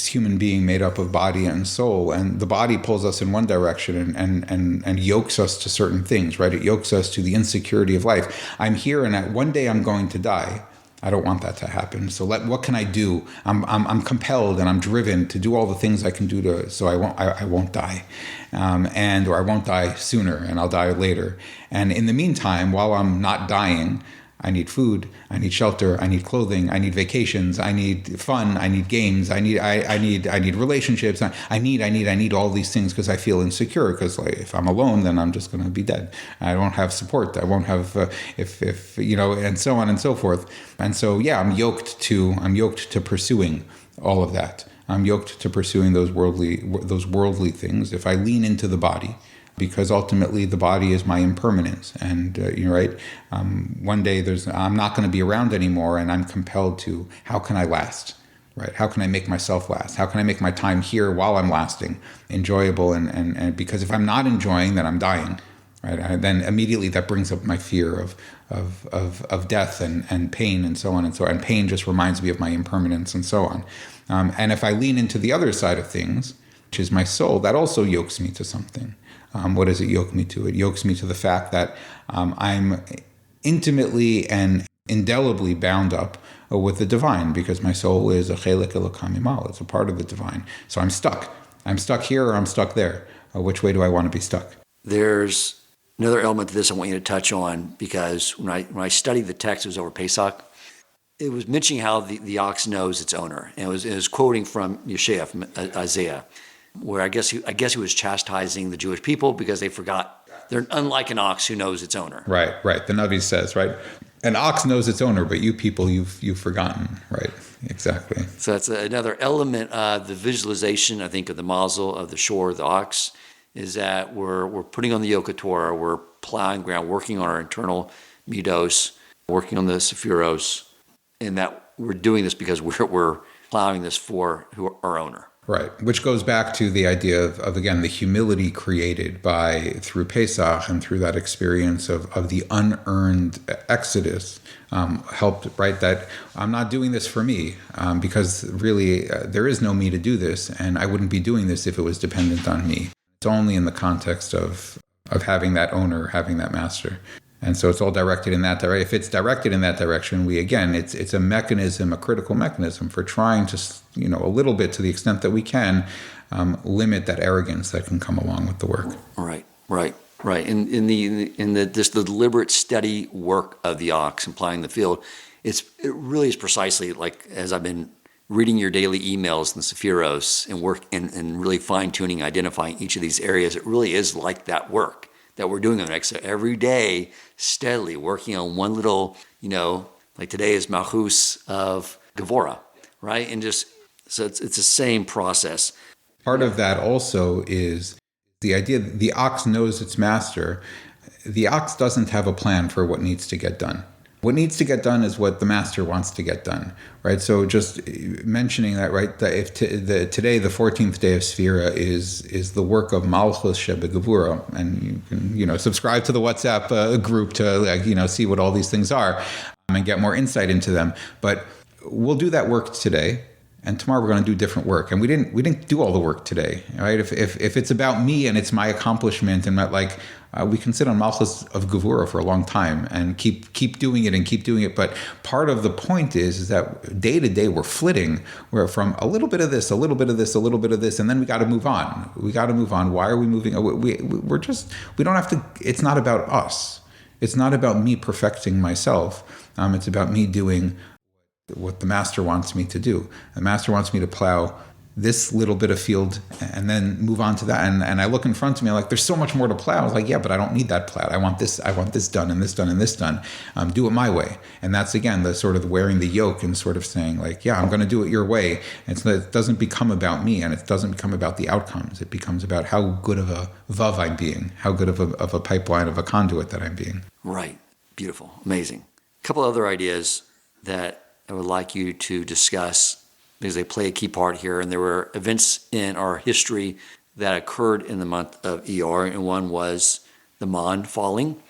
human being made up of body and soul, and the body pulls us in one direction and yokes us to certain things, right? It yokes us to the insecurity of life. I'm here, and one day I'm going to die. I don't want that to happen. So what can I do? I'm compelled and I'm driven to do all the things I can do so I won't die, or I won't die sooner and I'll die later. And in the meantime, while I'm not dying, I need food, I need shelter, I need clothing, I need vacations, I need fun, I need games, I need relationships, I need all these things because I feel insecure, because if I'm alone, then I'm just going to be dead. I won't have support. I won't have and so on and so forth. And so I'm yoked to pursuing all of that. I'm yoked to pursuing those worldly things. If I lean into the body, because ultimately the body is my impermanence, and one day I'm not going to be around anymore, and I'm compelled to, how can I last, right? How can I make myself last? How can I make my time here while I'm lasting enjoyable? And because if I'm not enjoying, then I'm dying, right? Then immediately that brings up my fear of death and pain and so on and so on. And pain just reminds me of my impermanence and so on. And if I lean into the other side of things, which is my soul, that also yokes me to something. What does it yoke me to? It yokes me to the fact that I'm intimately and indelibly bound up with the divine, because my soul is a chelek elokam imal. It's a part of the divine. So I'm stuck. I'm stuck here or I'm stuck there. Which way do I want to be stuck? There's another element to this I want you to touch on, because when I studied the text, it was over Pesach, it was mentioning how the ox knows its owner. And it was quoting from Yeshaya, from Isaiah, where I guess he was chastising the Jewish people because they forgot. They're unlike an ox who knows its owner. Right. The Navi says, right, an ox knows its owner, but you people, you've forgotten. Right. Exactly. So that's another element of the visualization, I think, of the mazel, of the shore, of the ox, is that we're putting on the yoke of Torah, we're plowing ground, working on our internal midos, working on the sephiros, and that we're doing this because we're plowing this for our owner. Right, which goes back to the idea of again, the humility created through Pesach and through that experience of the unearned exodus helped, right? That I'm not doing this for me, because really there is no me to do this, and I wouldn't be doing this if it was dependent on me. It's only in the context of having that owner, having that master. And so it's all directed in that direction. If it's directed in that direction, it's a mechanism, a critical mechanism for trying to, a little bit, to the extent that we can, limit that arrogance that can come along with the work. Right. In the deliberate, steady work of the ox and plowing the field, it really is precisely like, as I've been reading your daily emails in the Sephiros and work and really fine tuning, identifying each of these areas, it really is like that work that we're doing on the next. So every day, steadily working on one little, like today is Malchus of Gevora, right? And just So it's the same process. Part of that also is the idea that the ox knows its master. The ox doesn't have a plan for what needs to get done. What needs to get done is what the master wants to get done, right? So just mentioning that, right? That if today, the 14th day of Sfira is the work of Malchus Shebegavura, and you can subscribe to the WhatsApp group to see what all these things are and get more insight into them. But we'll do that work today. And tomorrow we're going to do different work, and we didn't do all the work today, right? If it's about me and it's my accomplishment, and we can sit on Malchus of Gevura for a long time and keep doing it. But part of the point is that day to day we're flitting. We're from a little bit of this, a little bit of this, a little bit of this, and then we got to move on. Why are we moving? We don't have to. It's not about us. It's not about me perfecting myself. It's about me doing what the master wants me to do. The master wants me to plow this little bit of field and then move on to that. And I look in front of me, I'm like, there's so much more to plow. I was like, yeah, but I don't need that plowed. I want this done and this done and this done. Do it my way. And that's, again, the sort of wearing the yoke and sort of saying like, yeah, I'm going to do it your way. And it doesn't become about me, and it doesn't become about the outcomes. It becomes about how good of a vav I'm being, how good of a pipeline, of a conduit that I'm being. Right. Beautiful. Amazing. A couple other ideas that I would like you to discuss, because they play a key part here. And there were events in our history that occurred in the month of Iyar, and one was the man falling,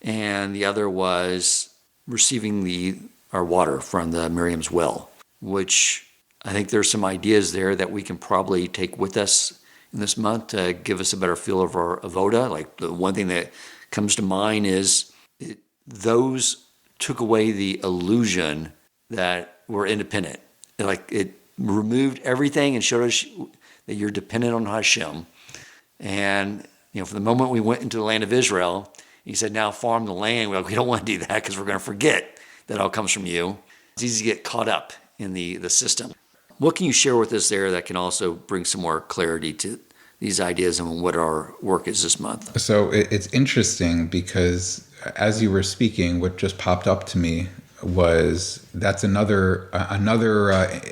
and the other was receiving our water from the Miriam's well, which I think there's some ideas there that we can probably take with us in this month to give us a better feel of our avoda. Like the one thing that comes to mind is those took away the illusion that we're independent. Like it removed everything and showed us that you're dependent on Hashem. And from the moment we went into the land of Israel, he said, now farm the land. We're like, we don't want to do that because we're going to forget that all comes from you. It's easy to get caught up in the system. What can you share with us there that can also bring some more clarity to these ideas and what our work is this month? So it's interesting because as you were speaking, what just popped up to me was that's another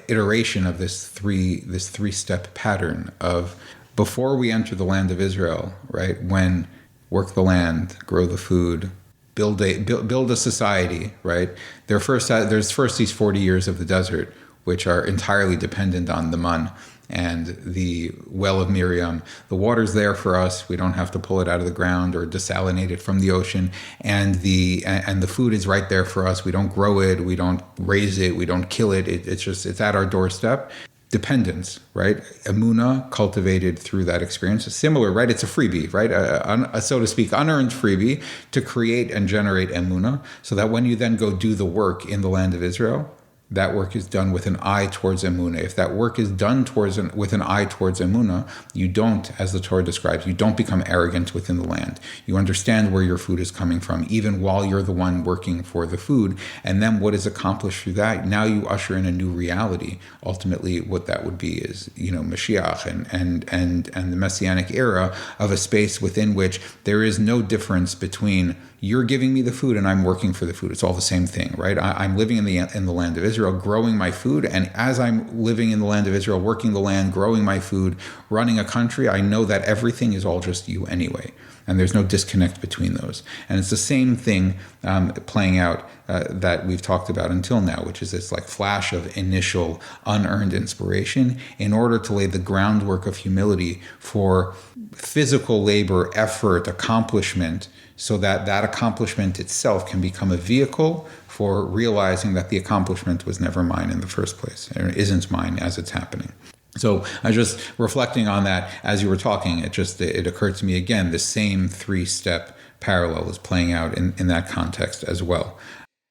iteration of this three-step pattern of before we enter the land of Israel, right? When work the land, grow the food, build a society, right? There's first these 40 years of the desert, which are entirely dependent on the man and the well of Miriam. The water's there for us. We don't have to pull it out of the ground or desalinate it from the ocean. And the food is right there for us. We don't grow it. We don't raise it. We don't kill it. It's at our doorstep. Dependence, right? Emunah cultivated through that experience. Similar, right? It's a freebie, right? A so to speak, unearned freebie to create and generate emunah, so that when you then go do the work in the land of Israel, that work is done with an eye towards emunah. If that work is done with an eye towards emunah, you don't, as the Torah describes, you don't become arrogant within the land. You understand where your food is coming from, even while you're the one working for the food. And then what is accomplished through that? Now you usher in a new reality. Ultimately, what that would be is, Mashiach and the Messianic era of a space within which there is no difference between you're giving me the food and I'm working for the food. It's all the same thing, right? I'm living in the land of Israel, growing my food. And as I'm living in the land of Israel, working the land, growing my food, running a country, I know that everything is all just you anyway. And there's no disconnect between those. And it's the same thing playing out that we've talked about until now, which is this like flash of initial unearned inspiration in order to lay the groundwork of humility for physical labor, effort, accomplishment, so that accomplishment itself can become a vehicle for realizing that the accomplishment was never mine in the first place, or isn't mine as it's happening. So I just reflecting on that as you were talking, it occurred to me again, the same three-step parallel is playing out in that context as well.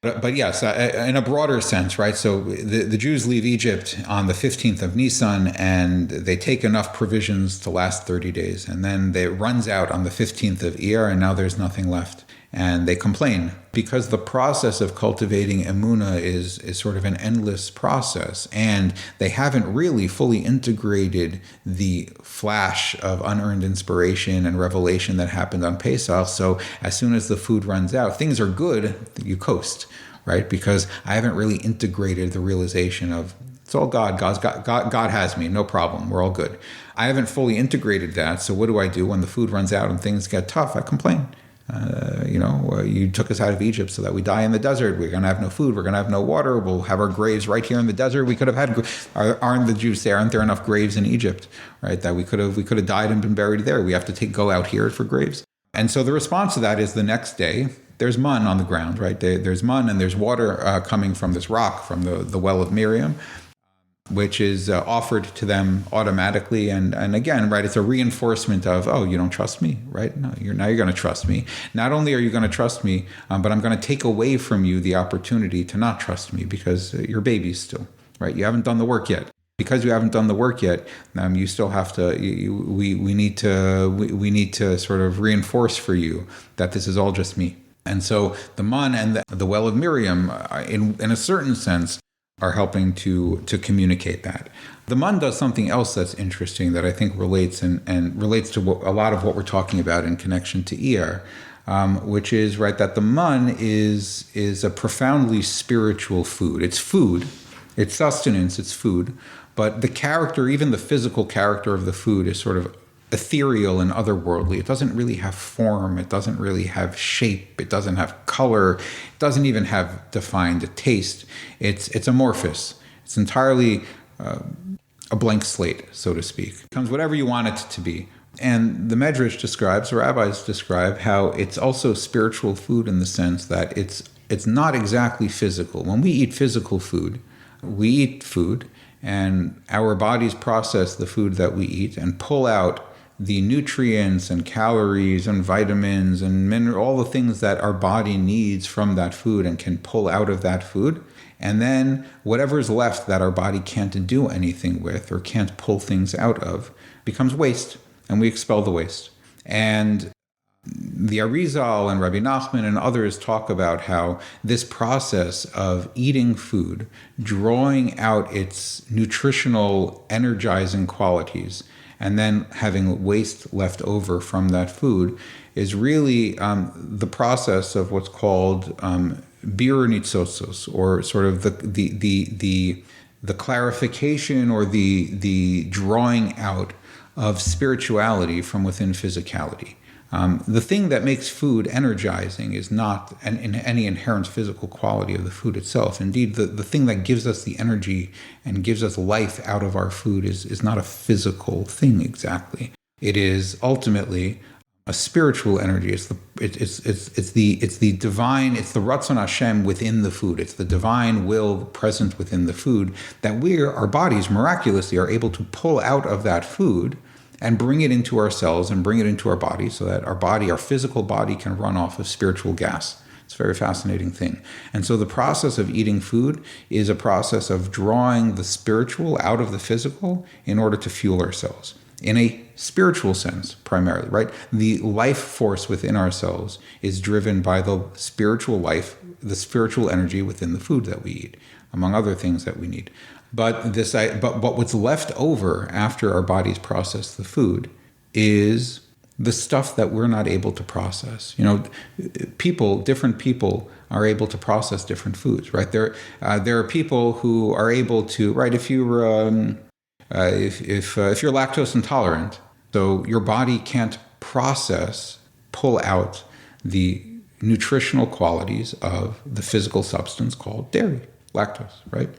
But yes, in a broader sense, right? So the Jews leave Egypt on the 15th of Nisan, and they take enough provisions to last 30 days. And then it runs out on the 15th of Iyar, and now there's nothing left. And they complain because the process of cultivating emunah is sort of an endless process, and they haven't really fully integrated the flash of unearned inspiration and revelation that happened on Pesach. So as soon as the food runs out, things are good, you coast, right? Because I haven't really integrated the realization of It's all God. God has me. No problem. We're all good. I haven't fully integrated that. So what do I do when the food runs out and things get tough? I complain. You took us out of Egypt so that we die in the desert. We're going to have no food. We're going to have no water. We'll have our graves right here in the desert. We could have had, aren't the Jews there? Aren't there enough graves in Egypt, right? That we could have died and been buried there. We have to go out here for graves. And so the response to that is the next day, there's man on the ground, right? There's man and there's water coming from this rock, from the well of Miriam, which is offered to them automatically. And again, right, it's a reinforcement of, oh, you don't trust me, right? No, you're going to trust me. Not only are you going to trust me, but I'm going to take away from you the opportunity to not trust me because you're babies still, right? You haven't done the work yet. Because you haven't done the work yet, you still have to. We need to sort of reinforce for you that this is all just me. And so the man and the well of Miriam, in a certain sense, are helping to communicate that. The man does something else that's interesting that I think relates and relates to a lot of what we're talking about in connection to Iyar, which is right that the man is a profoundly spiritual food. It's food, it's sustenance, it's food. But the character, even the physical character of the food, is sort of ethereal and otherworldly. It doesn't really have form. It doesn't really have shape. It doesn't have color. It doesn't even have defined taste. It's amorphous. It's entirely a blank slate, so to speak. It becomes whatever you want it to be. And the Medrash describes, the rabbis describe, how it's also spiritual food in the sense that it's not exactly physical. When we eat physical food, we eat food, and our bodies process the food that we eat and pull out the nutrients and calories and vitamins and all the things that our body needs from that food and can pull out of that food. And then whatever's left that our body can't do anything with or can't pull things out of becomes waste, and we expel the waste. And the Arizal and Rabbi Nachman and others talk about how this process of eating food, drawing out its nutritional energizing qualities, and then having waste left over from that food is really the process of what's called bir nitzotzos, or sort of the clarification or the drawing out of spirituality from within physicality. The thing that makes food energizing is not any inherent physical quality of the food itself. Indeed, the thing that gives us the energy and gives us life out of our food is not a physical thing exactly. It is ultimately a spiritual energy. It's the divine. It's the Ratzon Hashem within the food. It's the divine will present within the food that our bodies miraculously are able to pull out of that food and bring it into our cells and bring it into our body so that our physical body can run off of spiritual gas. It's a very fascinating thing. And so the process of eating food is a process of drawing the spiritual out of the physical in order to fuel ourselves. In a spiritual sense, primarily, right? The life force within ourselves is driven by the spiritual life, the spiritual energy within the food that we eat, among other things that we need. But what's left over after our bodies process the food is the stuff that we're not able to process. Different people are able to process different foods, right? There are people who are able to, right? If you're lactose intolerant, so your body can't pull out the nutritional qualities of the physical substance called dairy, lactose, right?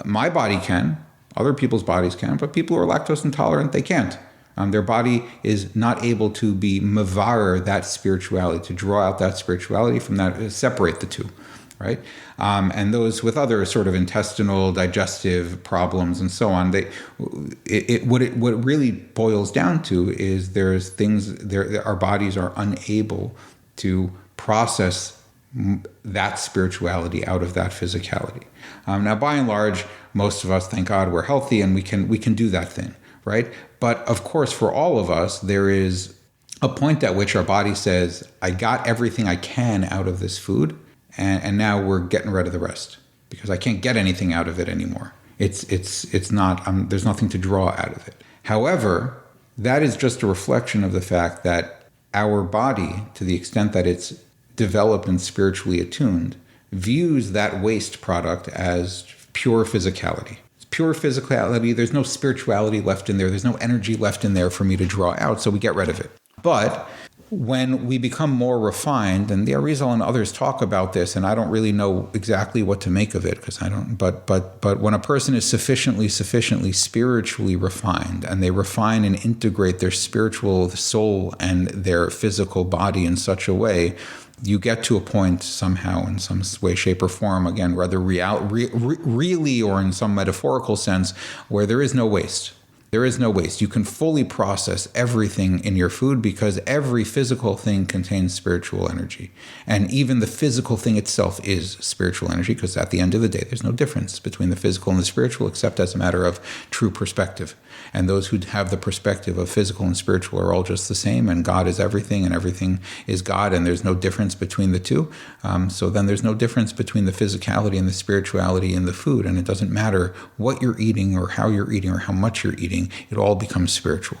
My body can, other people's bodies can, but people who are lactose intolerant, they can't. Their body is not able to be mevarer that spirituality, to draw out that spirituality from that, separate the two, right? And those with other sort of intestinal, digestive problems and so on, what it really boils down to is there's things there, our bodies are unable to process that spirituality out of that physicality. Now, by and large, most of us, thank God, we're healthy and we can do that thing, right? But of course, for all of us, there is a point at which our body says, I got everything I can out of this food, and now we're getting rid of the rest because I can't get anything out of it anymore. It's not, there's nothing to draw out of it. However, that is just a reflection of the fact that our body, to the extent that it's developed and spiritually attuned, views that waste product as pure physicality. It's pure physicality. There's no spirituality left in there. There's no energy left in there for me to draw out, so we get rid of it. But when we become more refined, and the Arizal and others talk about this, and I don't really know exactly what to make of it because I don't. But when a person is sufficiently spiritually refined, and they refine and integrate their spiritual soul and their physical body in such a way, you get to a point somehow, in some way, shape, or form, again, whether really or in some metaphorical sense, where there is no waste. There is no waste. You can fully process everything in your food because every physical thing contains spiritual energy. And even the physical thing itself is spiritual energy, because at the end of the day, there's no difference between the physical and the spiritual except as a matter of true perspective. And those who have the perspective of physical and spiritual are all just the same, and God is everything and everything is God, and there's no difference between the two. So then there's no difference between the physicality and the spirituality in the food, and it doesn't matter what you're eating or how you're eating or how much you're eating. It all becomes spiritual.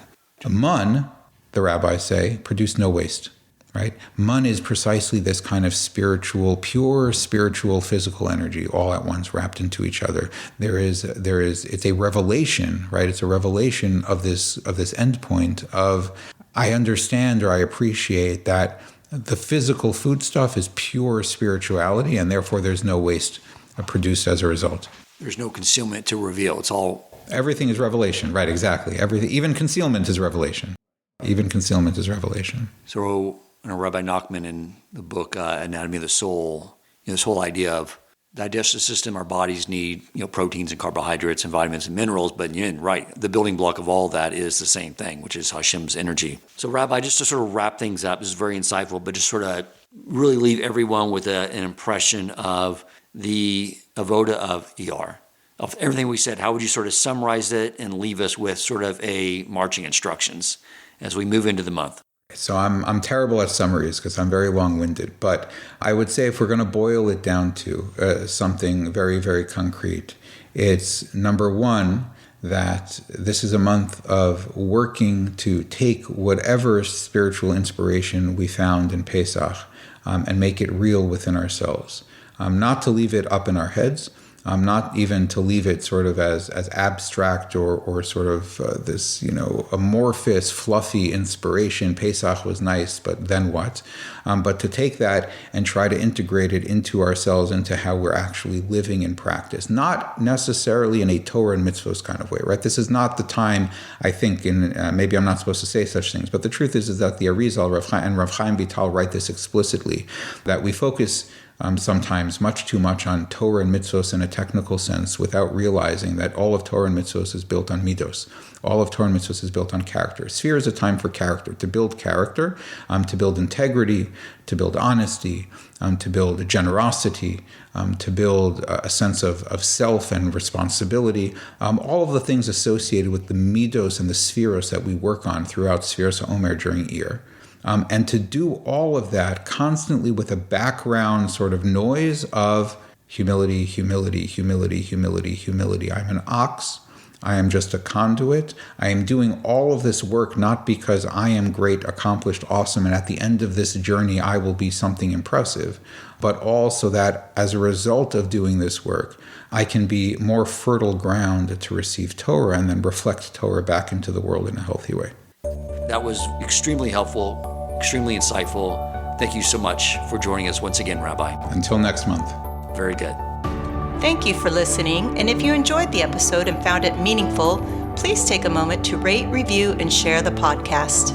Mun, the rabbis say, produce no waste, right? Mun is precisely this kind of spiritual, pure spiritual, physical energy all at once wrapped into each other. It's a revelation, right? It's a revelation of this endpoint of, I understand or I appreciate that the physical food stuff is pure spirituality, and therefore there's no waste produced as a result. There's no concealment to reveal. It's all... Everything is revelation, right? Exactly. Everything, even concealment is revelation. Even concealment is revelation. So, Rabbi Nachman in the book Anatomy of the Soul, this whole idea of digestive system, our bodies need proteins and carbohydrates and vitamins and minerals, but the building block of all that is the same thing, which is Hashem's energy. So, Rabbi, just to sort of wrap things up, this is very insightful, but just sort of really leave everyone with an impression of the avoda of Iyar. Of everything we said, how would you sort of summarize it and leave us with sort of a marching instructions as we move into the month? So I'm terrible at summaries because I'm very long-winded, but I would say if we're going to boil it down to something very, very concrete, it's number one, that this is a month of working to take whatever spiritual inspiration we found in Pesach and make it real within ourselves. Not to leave it up in our heads, not even to leave it sort of as abstract or sort of this, amorphous, fluffy inspiration. Pesach was nice, but then what? But to take that and try to integrate it into ourselves, into how we're actually living in practice. Not necessarily in a Torah and mitzvos kind of way, right? This is not the time, I think, maybe I'm not supposed to say such things, but the truth is that the Arizal and Rav Chaim Vital write this explicitly, that we focus sometimes much too much on Torah and mitzvos in a technical sense without realizing that all of Torah and mitzvos is built on midos. All of Torah and mitzvos is built on character. Sphere is a time for character, to build character, to build integrity, to build honesty, to build generosity, to build a sense of self and responsibility, all of the things associated with the midos and the spheros that we work on throughout Spheros HaOmer during Iyar. And to do all of that constantly with a background sort of noise of humility, humility, humility, humility, humility. I'm an ox. I am just a conduit. I am doing all of this work not because I am great, accomplished, awesome, and at the end of this journey I will be something impressive, but also that as a result of doing this work, I can be more fertile ground to receive Torah and then reflect Torah back into the world in a healthy way. That was extremely helpful, extremely insightful. Thank you so much for joining us once again, Rabbi. Until next month. Very good. Thank you for listening, and if you enjoyed the episode and found it meaningful, please take a moment to rate, review, and share the podcast.